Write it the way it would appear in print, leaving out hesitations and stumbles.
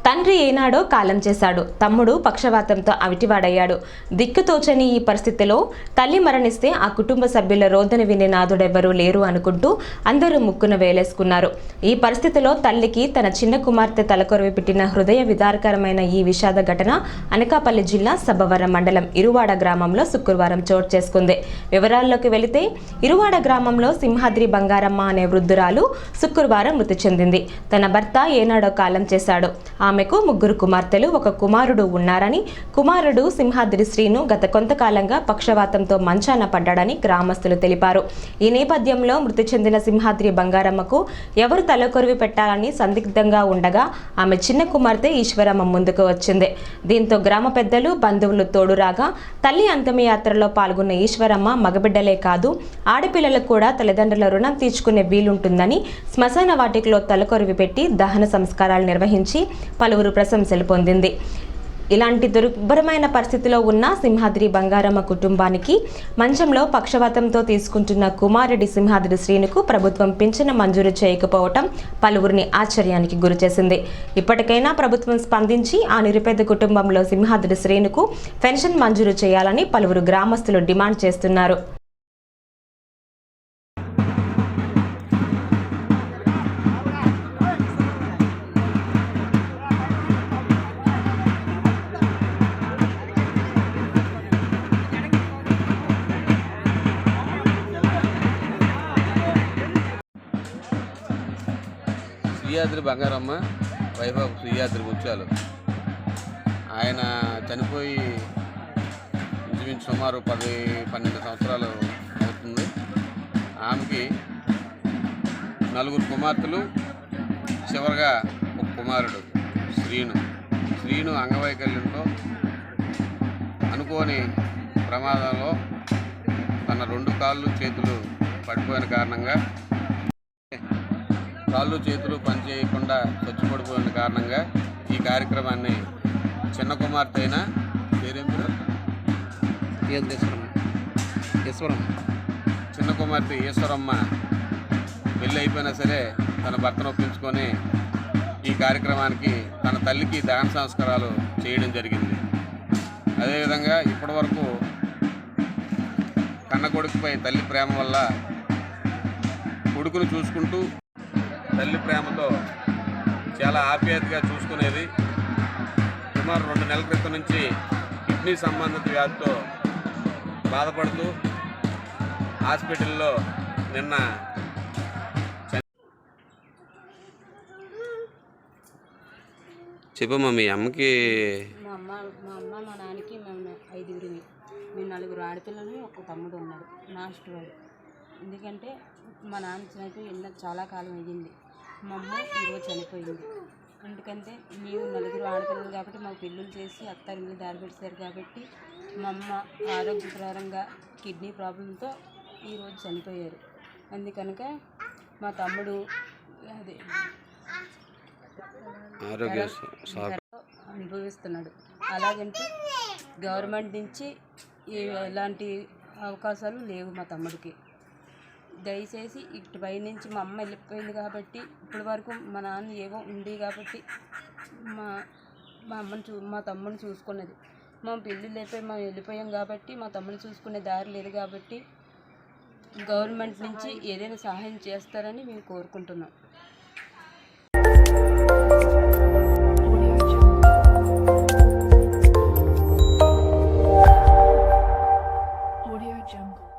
తండ్రి ఏనాడో కాలం చేశాడు. తమ్ముడు పక్షవాతంతో అవిటివాడయ్యాడు. దిక్కుతోచని ఈ పరిస్థితిలో తల్లి మరణిస్తే ఆ కుటుంబ సభ్యుల రోదన వినే నాదుడెవ్వరూ లేరు అనుకుంటూ అందరూ ముక్కున వేలేసుకున్నారు. ఈ పరిస్థితిలో తల్లికి తన చిన్న కుమార్తె తలకొరివి పెట్టిన హృదయ విదారకరమైన ఈ విషాద ఘటన అనకాపల్లి జిల్లా సబ్బవరం మండలం ఇరువాడ గ్రామంలో శుక్రవారం చోటు చేసుకుంది. వివరాల్లోకి వెళితే ఇరువాడ గ్రామంలో సింహాద్రి బంగారమ్మ అనే వృద్ధురాలు శుక్రవారం మృతి చెందింది. తన భర్త ఏనాడో కాలం చేశాడు. ఆమెకు 3 కుమార్తెలు, 1 కుమారుడు ఉన్నారని, కుమారుడు సింహాద్రి శ్రీను గత కొంతకాలంగా పక్షవాతంతో మంచాన పడ్డాడని గ్రామస్తులు తెలిపారు. ఈ నేపథ్యంలో మృతి చెందిన సింహాద్రి బంగారమ్మకు ఎవరు తలకొరివి పెట్టాలని సందిగ్ధంగా ఉండగా ఆమె చిన్న కుమార్తె ఈశ్వరమ్మ ముందుకు వచ్చింది. దీంతో గ్రామ పెద్దలు, బంధువులు తోడురాగా తల్లి అంతిమయాత్రలో పాల్గొన్న ఈశ్వరమ్మ మగబిడ్డలే కాదు ఆడపిల్లలకు కూడా తల్లిదండ్రుల రుణం తీర్చుకునే వీలుంటుందని శ్మశాన వాటికలో తలకొరివి పెట్టి దహన సంస్కారాలు నిర్వహించి పలువురు ప్రశంసలు పొందింది. ఇలాంటి దుర్భరమైన పరిస్థితిలో ఉన్న సింహాద్రి బంగారమ్మ కుటుంబానికి మంచంలో పక్షవాతంతో తీసుకుంటున్న కుమారుడి సింహాద్రి శ్రీనుకు ప్రభుత్వం పింఛను మంజూరు చేయకపోవటం పలువురిని ఆశ్చర్యానికి గురిచేసింది. ఇప్పటికైనా ప్రభుత్వం స్పందించి ఆ నిరుపేద కుటుంబంలో సింహాద్రి శ్రీనుకు పెన్షన్ మంజూరు చేయాలని పలువురు గ్రామస్తులు డిమాండ్ చేస్తున్నారు. శ్రీయాద్రి బంగారమ్మ వైభవ్ శ్రీయాద్రి ముత్యాలు ఆయన చనిపోయి ఇంచుమించు సుమారు 10-12 సంవత్సరాలు అవుతుంది. ఆమెకి 4 కుమార్తెలు, చివరిగా 1 కుమారుడు శ్రీను అంగవైకల్యంతో అనుకోని ప్రమాదంలో తన 2 కాళ్ళు చేతులు పడిపోయిన కారణంగా కాళ్ళు చేతులు పనిచేయకుండా చచ్చిపడిపోయిన కారణంగా ఈ కార్యక్రమాన్ని చిన్న కుమార్తె అయిన చిన్న కుమార్తె ఈశ్వరమ్మ పెళ్ళి అయిపోయినా సరే తన భర్తను ఒప్పించుకొని ఈ కార్యక్రమానికి తన తల్లికి దహన సంస్కారాలు చేయడం జరిగింది. అదేవిధంగా ఇప్పటివరకు కన్న కొడుకుపై తల్లి ప్రేమ వల్ల కొడుకును చూసుకుంటూ తల్లి ప్రేమతో చాలా ఆప్యాయతగా చూసుకునేది. సుమారు 2 నెలల క్రితం నుంచి కిడ్నీ సంబంధిత వ్యాధితో బాధపడుతూ హాస్పిటల్లో నిన్న చెప్పమ్మా మీ అమ్మకి. మా అమ్మ మా నాన్నకి మేము 5గురిమి. మేము 4 ఆడపిల్లలు, 1 తమ్ముడు ఉన్నాడు. లాస్ట్ వాడు. ఎందుకంటే మా నాన్న చనిపోయి చాలా కాలం అయ్యింది. మా అమ్మ ఈరోజు చనిపోయింది. ఎందుకంటే మేము 4 ఆడపిల్లలు కాబట్టి మాకు పెళ్ళిళ్ళు చేసి అత్తారిల్లు దారి పెట్టారు కాబట్టి మా అమ్మ ఆరోగ్యపరంగా కిడ్నీ ప్రాబ్లంతో ఈరోజు చనిపోయారు. అందుకనుక మా తమ్ముడు అదే అనుభవిస్తున్నాడు. అలాగంటే గవర్నమెంట్ నుంచి ఎలాంటి అవకాశాలు లేవు మా తమ్ముడికి. దయచేసి ఇటు పై నుంచి మా అమ్మ వెళ్ళిపోయింది కాబట్టి ఇప్పటి వరకు మా నాన్న ఏవో ఉంది కాబట్టి మా తమ్ముడిని చూసుకున్నది. మా పెళ్ళిళ్ళు అయిపోయి మేము వెళ్ళిపోయాం కాబట్టి మా తమ్ముడిని చూసుకునే దారి లేదు కాబట్టి గవర్నమెంట్ నుంచి ఏదైనా సహాయం చేస్తారని మేము కోరుకుంటున్నాం. Audio Jungle.